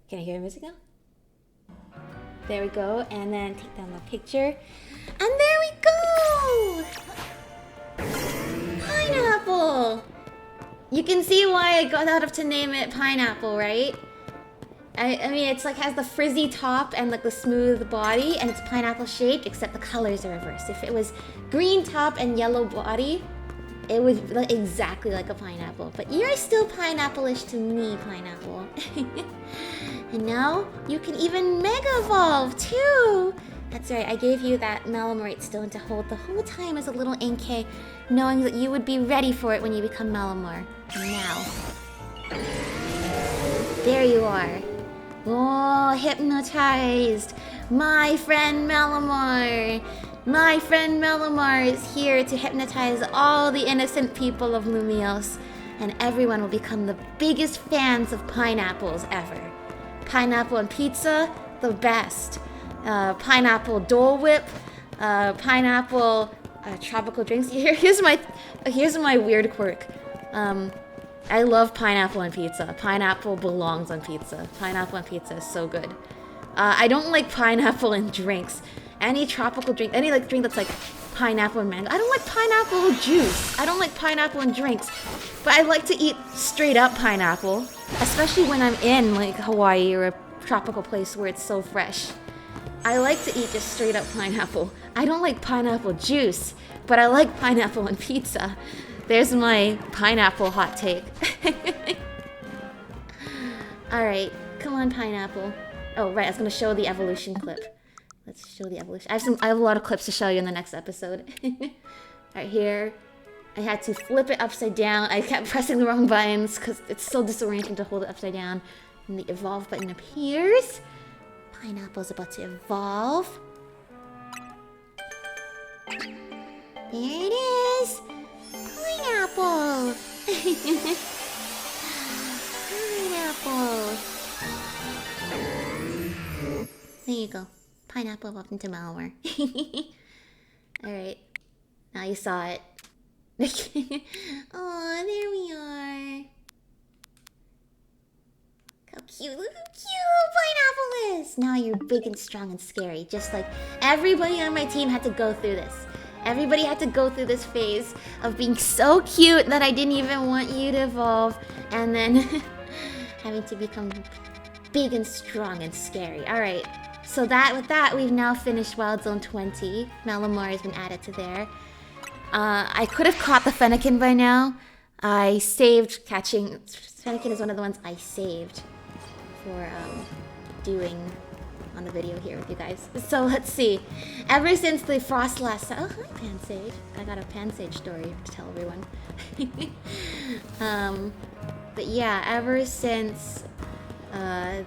Can I hear the music now? There we go, and then take down the picture. And there we go! Pineapple! You can see why I got out of to name it Pineapple, right? I mean, it's like has the frizzy top and like the smooth body, and it's pineapple shaped, except the colors are reversed. If it was green top and yellow body, it would look exactly like a pineapple. But you're still pineapple-ish to me, Pineapple. And now you can even Mega Evolve too! That's right, I gave you that Malamorite stone to hold the whole time as a little NK, knowing that you would be ready for it when you become Malamar. And now, there you are. Oh, hypnotized! My friend Malamar! My friend Malamar is here to hypnotize all the innocent people of Lumios, and everyone will become the biggest fans of pineapples ever. Pineapple and pizza, the best. Pineapple Dole Whip, pineapple tropical drinks. Here's my weird quirk. I love pineapple on pizza. Pineapple belongs on pizza. Pineapple on pizza is so good. I don't like pineapple in drinks. Any tropical drink, any like drink that's like pineapple and mango. I don't like pineapple juice. I don't like pineapple in drinks. But I like to eat straight up pineapple, especially when I'm in like Hawaii or a tropical place where it's so fresh. I like to eat just straight up pineapple. I don't like pineapple juice, but I like pineapple on pizza. There's my pineapple hot take. Alright, come on, Pineapple. Oh, right, I was gonna show the evolution clip. Let's show the evolution. I have a lot of clips to show you in the next episode. Right here, I had to flip it upside down. I kept pressing the wrong buttons because it's so disorienting to hold it upside down. And the evolve button appears. Pineapple's about to evolve. There it is! Pineapple! Pineapple! There you go. Pineapple evolved into Malamar. Alright. Now you saw it. Aw, there we are. How cute, look how cute Pineapple is! Now you're big and strong and scary, just like everybody on my team had to go through this. Everybody had to go through this phase of being so cute that I didn't even want you to evolve, and then having to become big and strong and scary. Alright, so with that, we've now finished Wild Zone 20. Malamar has been added to there. I could have caught the Fennekin by now. I saved catching... Fennekin is one of the ones I saved for doing on the video here with you guys. So let's see. Ever since the Frost last... Oh, hi, Pansage. I got a Pansage story to tell everyone. But yeah, ever since the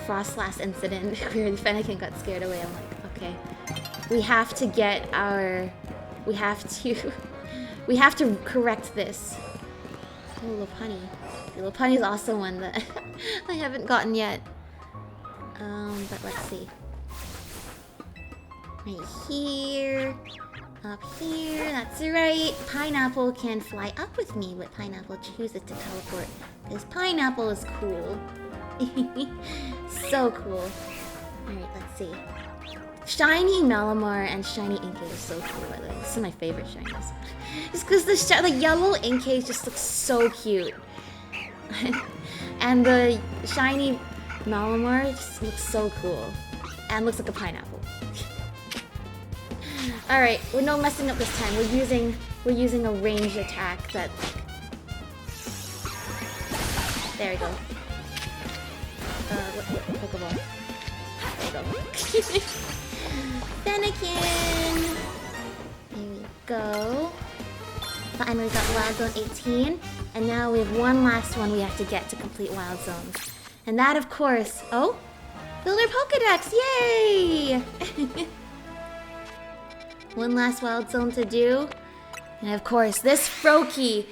Frost last incident where the Fennekin got scared away, I'm like, okay, we have to get our... We have to correct this. Oh, Lopunny. Lopunny is also one that I haven't gotten yet. But let's see. Right here. Up here. That's right. Pineapple can fly up with me, but Pineapple chooses to teleport. Because Pineapple is cool. So cool. Alright, let's see. Shiny Malamar and Shiny Inkay is so cool, by the way. This is my favorite shinies. Just because the yellow Inkay just looks so cute. And the shiny Malamar just looks so cool. And looks like a pineapple. Alright, we're no messing up this time. We're using a ranged attack that... There we go. What Pokeball? There we go. Fennekin! Here we go. Finally got Wild Zone 18. And now we have one last one we have to get to complete Wild Zones. And that, of course... Oh! Filled our Pokedex! Yay! One last Wild Zone to do. And of course, this Froakie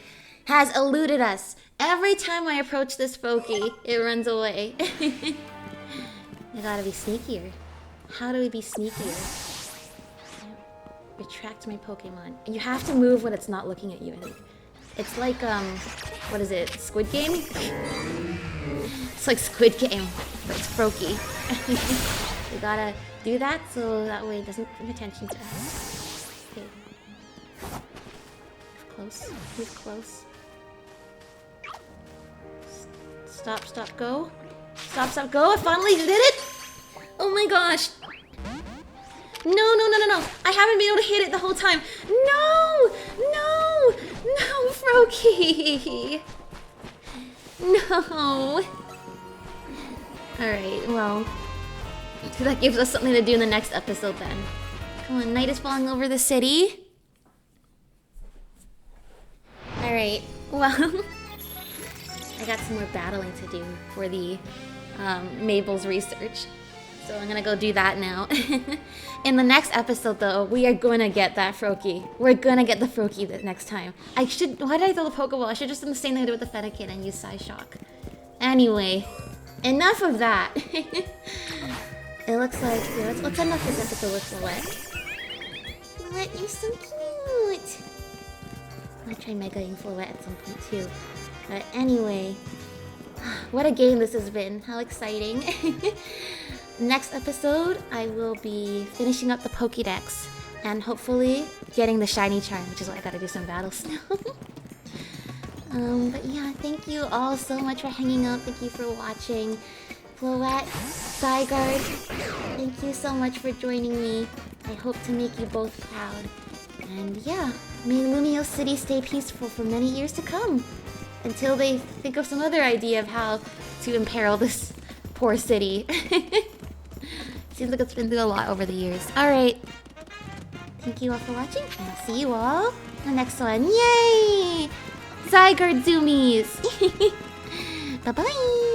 has eluded us. Every time I approach this Froakie, it runs away. I gotta be sneakier. How do we be sneakier? Retract my Pokemon. You have to move when it's not looking at you, I think. It's like, what is it? Squid Game? It's like Squid Game, but it's Froakie. We gotta do that so that way it doesn't pay attention to us. Okay. Move close. Move close. Stop, stop, go. Stop, stop, go. I finally did it! Oh my gosh. No, no, no, no, no. I haven't been able to hit it the whole time. No! No! No, Froakie! No! Alright, well... that gives us something to do in the next episode then. Come on, night is falling over the city. Alright, well... I got some more battling to do for the Mabel's research. So I'm gonna go do that now. In the next episode though, we are gonna get that Froakie. We're gonna get the Froakie the next time. Why did I throw the Pokeball? I should just done the same thing I did with the Fennekin and use Psyshock. Anyway, enough of that. It looks like, yeah, let's end off this episode with Floette. Floette, you're so cute. I'll try Mega-ing Floette at some point too. But anyway, what a game this has been. How exciting. Next episode, I will be finishing up the Pokédex and hopefully getting the shiny charm, which is why I gotta do some battles now. But yeah, thank you all so much for hanging out. Thank you for watching. Floette, Zygarde, thank you so much for joining me. I hope to make you both proud. And yeah, may Lumio City stay peaceful for many years to come. Until they think of some other idea of how to imperil this poor city. Seems like it's been through a lot over the years. Alright. Thank you all for watching, and I'll see you all in the next one. Yay! Zygarde Zoomies! Bye-bye!